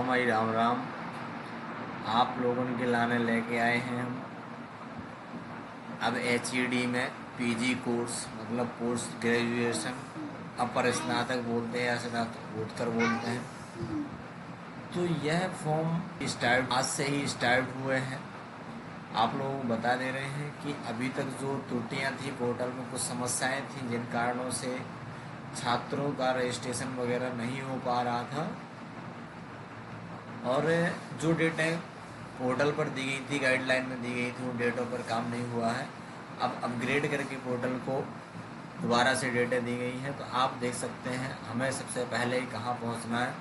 भाई राम राम। आप लोगों के लाने लेके आए हैं हम अब HED में PG कोर्स, मतलब पोस्ट ग्रेजुएशन, अपर स्नातक बोलते हैं या स्नातकोत्तर बोलते हैं। तो यह फॉर्म स्टार्ट आज से ही स्टार्ट हुए हैं। आप लोगों को बता दे रहे हैं कि अभी तक जो त्रुटियां थी, पोर्टल में कुछ समस्याएं थी जिन कारणों से छात्रों का रजिस्ट्रेशन वगैरह नहीं हो पा रहा था, और जो डेटें पोर्टल पर दी गई थी, गाइडलाइन में दी गई थी, उन डेटों पर काम नहीं हुआ है। अब अपग्रेड करके पोर्टल को दोबारा से डेटें दी गई हैं। तो आप देख सकते हैं हमें सबसे पहले कहाँ पहुँचना है।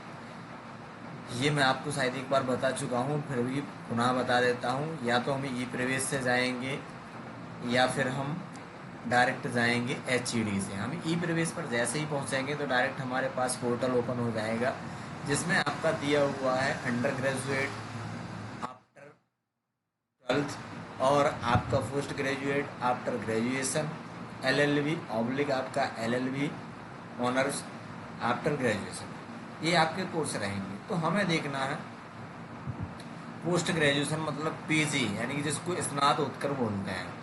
ये मैं आपको शायद एक बार बता चुका हूँ, फिर भी पुनः बता देता हूँ। या तो हम ई प्रवेश से जाएंगे या फिर हम डायरेक्ट जाएंगे HED से। हम ई प्रवेश पर जैसे ही पहुँचेंगे तो डायरेक्ट हमारे पास पोर्टल ओपन हो जाएगा, जिसमें आपका दिया हुआ है अंडर ग्रेजुएट, आफ्टर 12th, और आपका post graduate after graduation, LLB oblique आपका LLB ऑनर्स आफ्टर ग्रेजुएशन। ये आपके कोर्स रहेंगे। तो हमें देखना है पोस्ट ग्रेजुएशन मतलब PG, यानी कि जिसको स्नातकोत्तर बोलते हैं।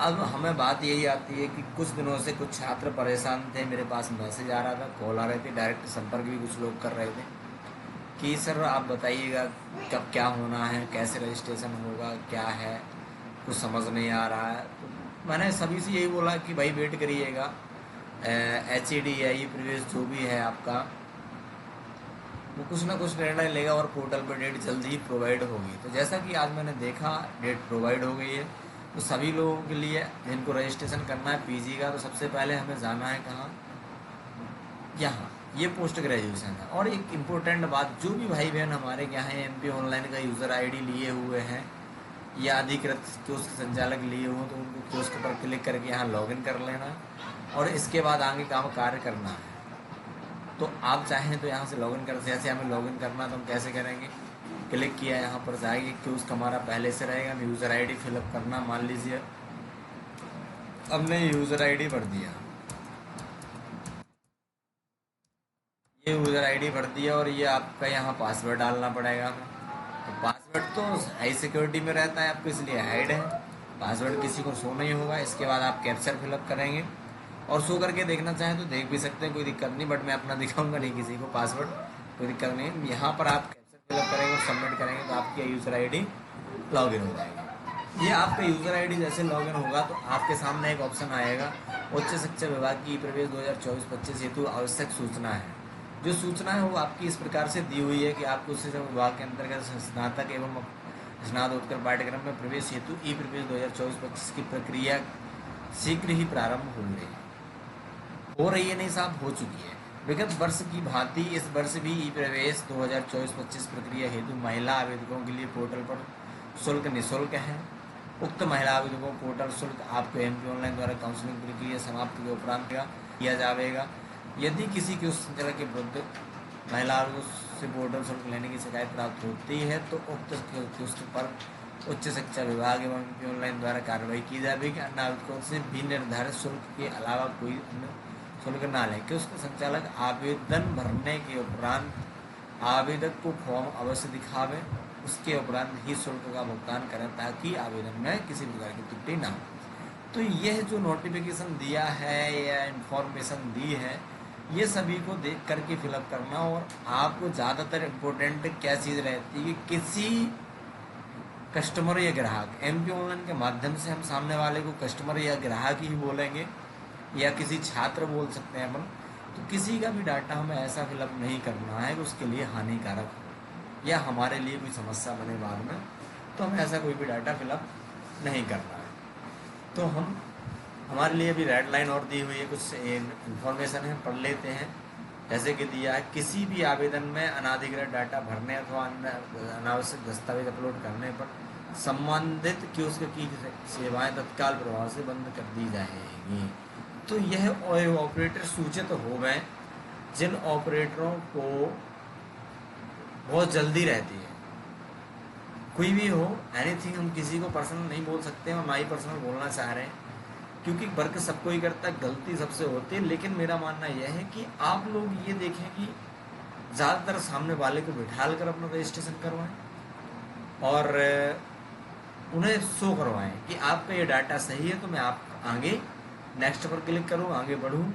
अब हमें बात यही आती है कि कुछ दिनों से कुछ छात्र परेशान थे, मेरे पास मैसेज आ रहा था, कॉल आ रहे थे, डायरेक्ट संपर्क भी कुछ लोग कर रहे थे कि सर आप बताइएगा कब क्या होना है, कैसे रजिस्ट्रेशन होगा, क्या है, कुछ समझ नहीं आ रहा है। तो मैंने सभी से यही बोला कि भाई वेट करिएगा, HED या ई प्रवेश जो भी है आपका, वो कुछ ना कुछ निर्णय लेगा और पोर्टल पर डेट जल्दी ही प्रोवाइड होगी। तो जैसा कि आज मैंने देखा डेट प्रोवाइड हो गई है। तो सभी लोगों के लिए जिनको रजिस्ट्रेशन करना है PG का, तो सबसे पहले हमें जाना है कहाँ, यहाँ। ये पोस्ट ग्रेजुएशन है। और एक इम्पोर्टेंट बात, जो भी भाई बहन हमारे यहाँ MP ऑनलाइन का यूज़र ID लिए हुए हैं या अधिकृत कियोस्क संचालक लिए हुए, तो उनको कियोस्क पर क्लिक करके यहाँ लॉगिन कर लेना और इसके बाद आगे काम कार्य करना है। तो आप चाहें तो यहाँ से लॉगिन कर, जैसे हमें लॉगिन करना तो हम कैसे करेंगे, क्लिक किया, यहाँ पर जाएंगे, कियोस्क हमारा पहले से रहेगा, यूज़र ID फिलअप करना। मान लीजिए हमने यूज़र ID भर दिया, ये यूज़र ID भर दिया, और ये आपका यहाँ पासवर्ड डालना पड़ेगा हमें। तो पासवर्ड तो हाई सिक्योरिटी में रहता है आपको, इसलिए हाइड है, पासवर्ड किसी को शो नहीं होगा। इसके बाद आप कैप्चर फिलअप करेंगे और शो करके देखना चाहें तो देख भी सकते हैं, कोई दिक्कत नहीं, बट मैं अपना दिखाऊंगा नहीं किसी को पासवर्ड, कोई दिक्कत नहीं। यहाँ पर आप कैप्चर फिलअप करेंगे और सबमिट करेंगे तो आपकी यूज़र ID लॉगिन हो जाएगी। ये आपका यूज़र ID जैसे लॉगिन होगा तो आपके सामने एक ऑप्शन आएगा, उच्च शिक्षा विभाग की प्रवेश 2024-25 हेतु आवश्यक सूचना है। जो सूचना है वो आपकी इस प्रकार से दी हुई है कि आपको उच्च शिक्षा विभाग के अंतर्गत स्नातक एवं स्नातकोत्तर पाठ्यक्रम में प्रवेश हेतु ई प्रवेश 2024-25 की प्रक्रिया शीघ्र ही प्रारंभ हो रही है, नहीं साहब, हो चुकी है। विगत वर्ष की भांति इस वर्ष भी ई प्रवेश 2024-25 प्रक्रिया हेतु महिला आवेदकों के लिए पोर्टल पर शुल्क निःशुल्क है। उक्त महिला आवेदकों पोर्टल शुल्क आपको MP ऑनलाइन द्वारा काउंसलिंग प्रक्रिया समाप्ति के उपरांत किया जाएगा। यदि किसी के उस संचालक के विरुद्ध महिला आवेदकों से पोर्टल शुल्क लेने की शिकायत प्राप्त होती है तो उक्त कियोस्क पर उच्च शिक्षा विभाग एवं MP ऑनलाइन द्वारा कार्रवाई की जाएगी। अन्य आवेदकों से भी निर्धारित शुल्क के अलावा कोई अन्य शुल्क ना लें। कियोस्क संचालक आवेदन भरने के उपरांत आवेदक को फॉर्म अवश्य दिखावें, उसके उपरांत ही शुल्क का भुगतान करें ताकि आवेदन में किसी प्रकार की त्रुटि ना हो। तो यह जो नोटिफिकेशन दिया है या इन्फॉर्मेशन दी है, ये सभी को देख करके फिलअप करना। और आपको ज़्यादातर इम्पोर्टेंट क्या चीज़ रहती है कि किसी कस्टमर या ग्राहक, MP ऑनलाइन के माध्यम से हम सामने वाले को कस्टमर या ग्राहक ही बोलेंगे या किसी छात्र बोल सकते हैं अपन, तो किसी का भी डाटा हमें ऐसा फिलअप नहीं करना है कि उसके लिए हानिकारक हो या हमारे लिए कोई समस्या बने बाद में। तो हमें ऐसा कोई भी डाटा फिलअप नहीं करना है। तो हमारे लिए भी रेड लाइन और दी हुई है, कुछ इन्फॉर्मेशन है, पढ़ लेते हैं। जैसे कि दिया है, किसी भी आवेदन में अनाधिकृत डाटा भरने अथवा अनावश्यक दस्तावेज अपलोड करने पर संबंधित कियोस्क की सेवाएं तत्काल प्रभाव से बंद कर दी जाएगी। तो यह ऑपरेटर सूचित हो गए जिन ऑपरेटरों को बहुत जल्दी रहती है, कोई भी हो, एनीथिंग, हम किसी को पर्सनल नहीं बोल सकते और ना ही पर्सनल बोलना चाह रहे हैं, क्योंकि वर्क सबको ही करता है, गलती सबसे होती है। लेकिन मेरा मानना यह है कि आप लोग ये देखें कि ज़्यादातर सामने वाले को बिठाल कर अपना रजिस्ट्रेशन करवाएं और उन्हें शो करवाएं कि आपका ये डाटा सही है, तो मैं आप आगे नेक्स्ट पर क्लिक करूँ, आगे बढ़ूँ।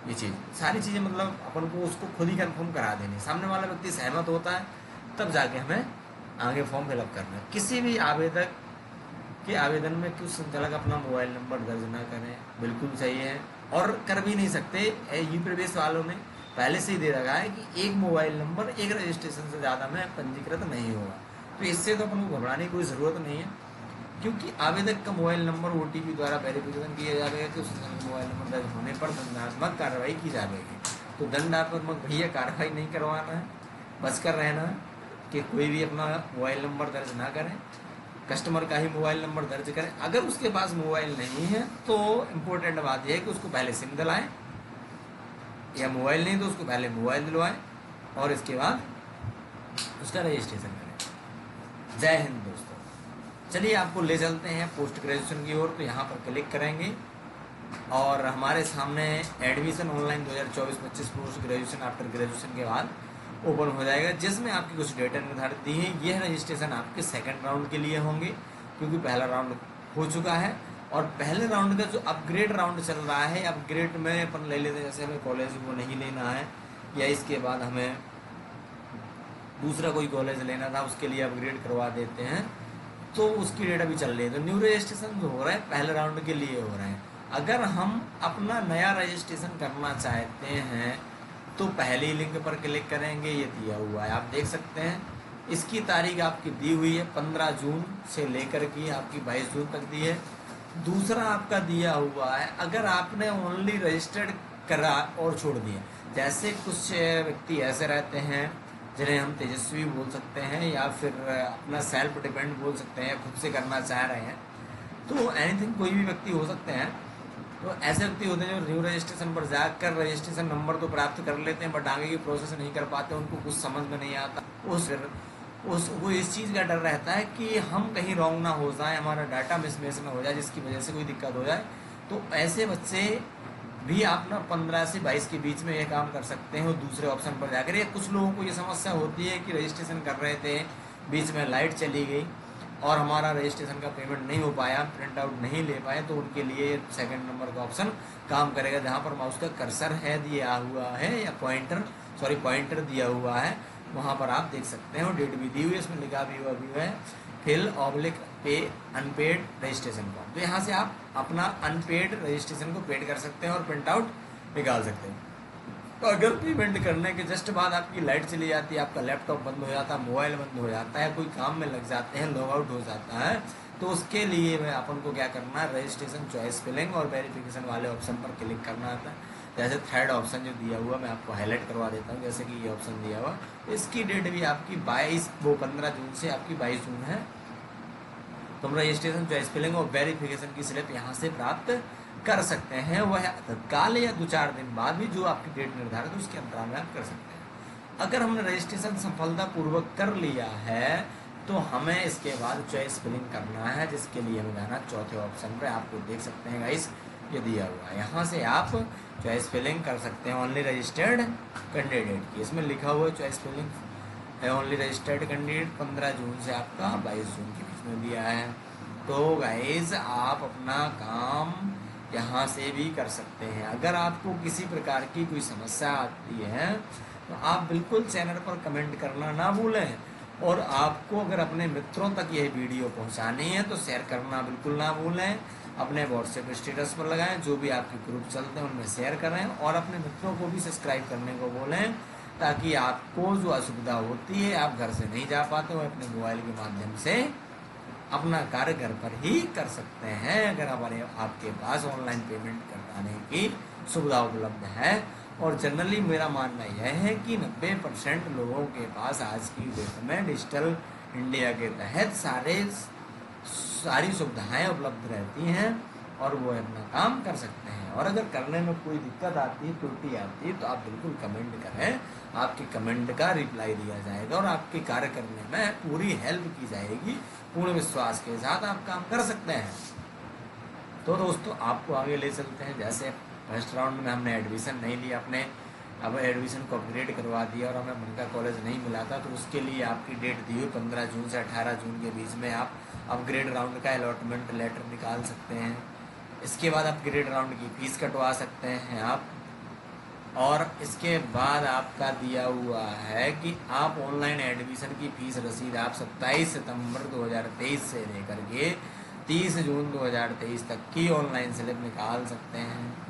ये चीज़ सारी चीज़ें मतलब अपन को उसको खुद ही कंफर्म करा देनी, सामने वाला व्यक्ति सहमत होता है तब जाके हमें आगे फॉर्म फिलअप करना है। किसी भी आवेदक के आवेदन में कुछ संचालक अपना मोबाइल नंबर दर्ज ना करें, बिल्कुल सही है और कर भी नहीं सकते। यू प्रवेश वालों ने पहले से ही दे रखा है कि एक मोबाइल नंबर एक रजिस्ट्रेशन से ज़्यादा में पंजीकृत नहीं होगा, तो इससे तो अपन को घबराने की कोई ज़रूरत नहीं है, क्योंकि आवेदक का मोबाइल नंबर OTP द्वारा वेरिफिकेशन किया जाएगा कि उसके मोबाइल नंबर दर्ज होने पर दंडात्मक कार्रवाई की जाएगी। तो दंडात्मक भैया कार्रवाई नहीं करवाना है, बच कर रहना है कि कोई भी अपना मोबाइल नंबर दर्ज ना करें, कस्टमर का ही मोबाइल नंबर दर्ज करें। अगर उसके पास मोबाइल नहीं है तो इम्पोर्टेंट बात यह है कि उसको पहले सिम दिलाएं, या मोबाइल नहीं तो उसको पहले मोबाइल दिलवाएं और इसके बाद उसका रजिस्ट्रेशन करें। जय हिंद दोस्तों। चलिए आपको ले चलते हैं पोस्ट ग्रेजुएशन की ओर। तो यहाँ पर क्लिक करेंगे और हमारे सामने admission online 2024-25 post graduation after graduation के बाद ओपन हो जाएगा, जिसमें आपकी कुछ डेटा निर्धारित दी है। यह रजिस्ट्रेशन आपके सेकंड राउंड के लिए होंगे, क्योंकि पहला राउंड हो चुका है और पहले राउंड का जो अपग्रेड राउंड चल रहा है, अपग्रेड में अपन ले लेते हैं, जैसे हमें कॉलेज को नहीं लेना है या इसके बाद हमें दूसरा कोई कॉलेज लेना था, उसके लिए अपग्रेड करवा देते हैं, तो उसकी डेट अभी चल रही है। तो न्यू रजिस्ट्रेशन जो हो रहा है पहले राउंड के लिए हो रहे हैं। अगर हम अपना नया रजिस्ट्रेशन करना चाहते हैं तो पहली लिंक पर क्लिक करेंगे, ये दिया हुआ है, आप देख सकते हैं। इसकी तारीख आपकी दी हुई है 15 जून से लेकर के आपकी 22 जून तक दी है। दूसरा आपका दिया हुआ है, अगर आपने ओनली रजिस्टर्ड करा और छोड़ दिया, जैसे कुछ व्यक्ति ऐसे रहते हैं जिन्हें हम तेजस्वी बोल सकते हैं या फिर अपना सेल्फ डिपेंड बोल सकते हैं, खुद से करना चाह रहे हैं, तो एनीथिंग कोई भी व्यक्ति हो सकते हैं। तो ऐसे व्यक्ति होते हैं जो न्यू रजिस्ट्रेशन पर जाकर रजिस्ट्रेशन नंबर तो प्राप्त कर लेते हैं, बट आगे की प्रोसेस नहीं कर पाते, उनको कुछ समझ में नहीं आता। वो इस चीज़ का डर रहता है कि हम कहीं रॉन्ग ना हो जाए, हमारा डाटा मिसमैच ना हो जाए, जिसकी वजह से कोई दिक्कत हो जाए। तो ऐसे बच्चे भी आप ना 15 से 22 के बीच में ये काम कर सकते हैं और दूसरे ऑप्शन पर जाकर। या कुछ लोगों को ये समस्या होती है कि रजिस्ट्रेशन कर रहे थे, बीच में लाइट चली गई और हमारा रजिस्ट्रेशन का पेमेंट नहीं हो पाया, प्रिंट आउट नहीं ले पाए, तो उनके लिए सेकंड नंबर का ऑप्शन काम करेगा, जहाँ पर माउस का कर्सर है दिया हुआ है या पॉइंटर दिया हुआ है, वहाँ पर आप देख सकते हैं। और डेट भी दी हुई है, इसमें लिखा भी हुआ है फिल ऑब्लिक पे अनपेड रजिस्ट्रेशन फॉर्म। तो यहाँ से आप अपना अनपेड रजिस्ट्रेशन को पेड कर सकते हैं और प्रिंट आउट निकाल सकते हैं। तो अगर पेमेंट करने के जस्ट बाद आपकी लाइट चली जाती है, आपका लैपटॉप बंद हो जाता है, मोबाइल बंद हो जाता है, कोई काम में लग जाते हैं, लॉग आउट हो जाता है, तो उसके लिए मैं अपन को क्या करना है, रजिस्ट्रेशन चॉइस फिलिंग और वेरिफिकेशन वाले ऑप्शन पर क्लिक करना आता है। जैसे थर्ड ऑप्शन जो दिया हुआ मैं आपको हाईलाइट करवा देता हूँ, जैसे कि ये ऑप्शन दिया हुआ, इसकी डेट भी आपकी 15 जून से आपकी 22 जून है। तो हम रजिस्ट्रेशन चॉइस फिलिंग और वेरिफिकेशन की स्लिप यहाँ से प्राप्त कर सकते हैं। वह तत्काल या 2-4 दिन बाद भी जो आपकी डेट निर्धारित है उसके अंतराल में आप कर सकते हैं। अगर हमने रजिस्ट्रेशन सफलतापूर्वक कर लिया है तो हमें इसके बाद चॉइस फिलिंग करना है, जिसके लिए हमें जाना चौथे ऑप्शन पे। आपको देख सकते हैं गाइस, ये दिया हुआ है, यहाँ से आप चॉइस फिलिंग कर सकते हैं ओनली रजिस्टर्ड कैंडिडेट की। इसमें लिखा हुआ है चॉइस फिलिंग है ओनली रजिस्टर्ड कैंडिडेट, 15 जून से आपका 22 जून के बीच में दिया है। तो गाइज आप अपना काम यहाँ से भी कर सकते हैं। अगर आपको किसी प्रकार की कोई समस्या आती है तो आप बिल्कुल चैनल पर कमेंट करना ना भूलें, और आपको अगर अपने मित्रों तक यह वीडियो पहुँचानी है तो शेयर करना बिल्कुल ना भूलें। अपने व्हाट्सएप स्टेटस पर लगाएं, जो भी आपके ग्रुप चलते हैं उनमें शेयर करें, और अपने मित्रों को भी सब्सक्राइब करने को बोलें, ताकि आपको जो असुविधा होती है, आप घर से नहीं जा पाते हो, अपने मोबाइल के माध्यम से अपना कार्य घर पर ही कर सकते हैं। अगर हमारे आपके पास ऑनलाइन पेमेंट कराने की सुविधा उपलब्ध है। और जनरली मेरा मानना यह है कि 90% लोगों के पास आज की डेट में डिजिटल इंडिया के तहत सारी सुविधाएं उपलब्ध रहती हैं और वो अपना काम कर सकते हैं। और अगर करने में कोई दिक्कत आती है, त्रुटि आती है, तो आप बिल्कुल कमेंट करें, आपके कमेंट का रिप्लाई दिया जाएगा और आपके कार्य करने में पूरी हेल्प की जाएगी। पूर्ण विश्वास के साथ आप काम कर सकते हैं। तो दोस्तों आपको आगे ले चलते हैं। जैसे फर्स्ट राउंड में हमने एडमिशन नहीं लिया, अपने अब एडमिशन को अपग्रेड करवा दिया और हमें मन का कॉलेज नहीं मिला था, तो उसके लिए आपकी डेट दी हुई 15 जून से 18 जून के बीच में आप अपग्रेड राउंड का अलॉटमेंट लेटर निकाल सकते हैं। इसके बाद अपग्रेड राउंड की फ़ीस कटवा सकते हैं आप। और इसके बाद आपका दिया हुआ है कि आप ऑनलाइन एडमिशन की फ़ीस रसीद आप 27 सितंबर 2023 से लेकर के 30 जून 2023 तक की ऑनलाइन स्लिप निकाल सकते हैं।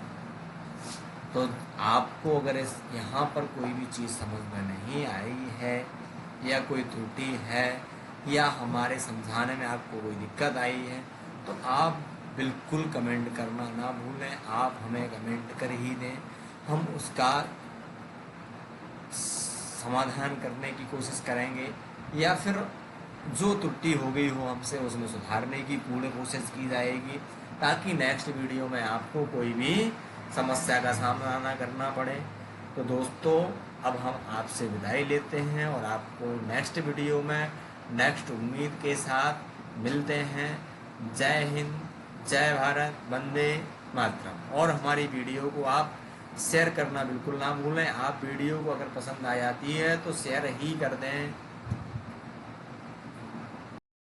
तो आपको अगर इस यहाँ पर कोई भी चीज़ समझ में नहीं आई है या कोई त्रुटि है या हमारे समझाने में आपको कोई दिक्कत आई है, तो आप बिल्कुल कमेंट करना ना भूलें। आप हमें कमेंट कर ही दें, हम उसका समाधान करने की कोशिश करेंगे, या फिर जो त्रुटि हो गई हो हमसे उसमें सुधारने की पूर्ण कोशिश की जाएगी, ताकि नेक्स्ट वीडियो में आपको कोई भी समस्या का सामना ना करना पड़े। तो दोस्तों, अब हम आपसे विदाई लेते हैं और आपको नेक्स्ट वीडियो में नेक्स्ट उम्मीद के साथ मिलते हैं। जय हिंद, जय भारत, वंदे मातरम। और हमारी वीडियो को आप शेयर करना बिल्कुल ना भूलें। आप वीडियो को अगर पसंद आ जाती है तो शेयर ही कर दें।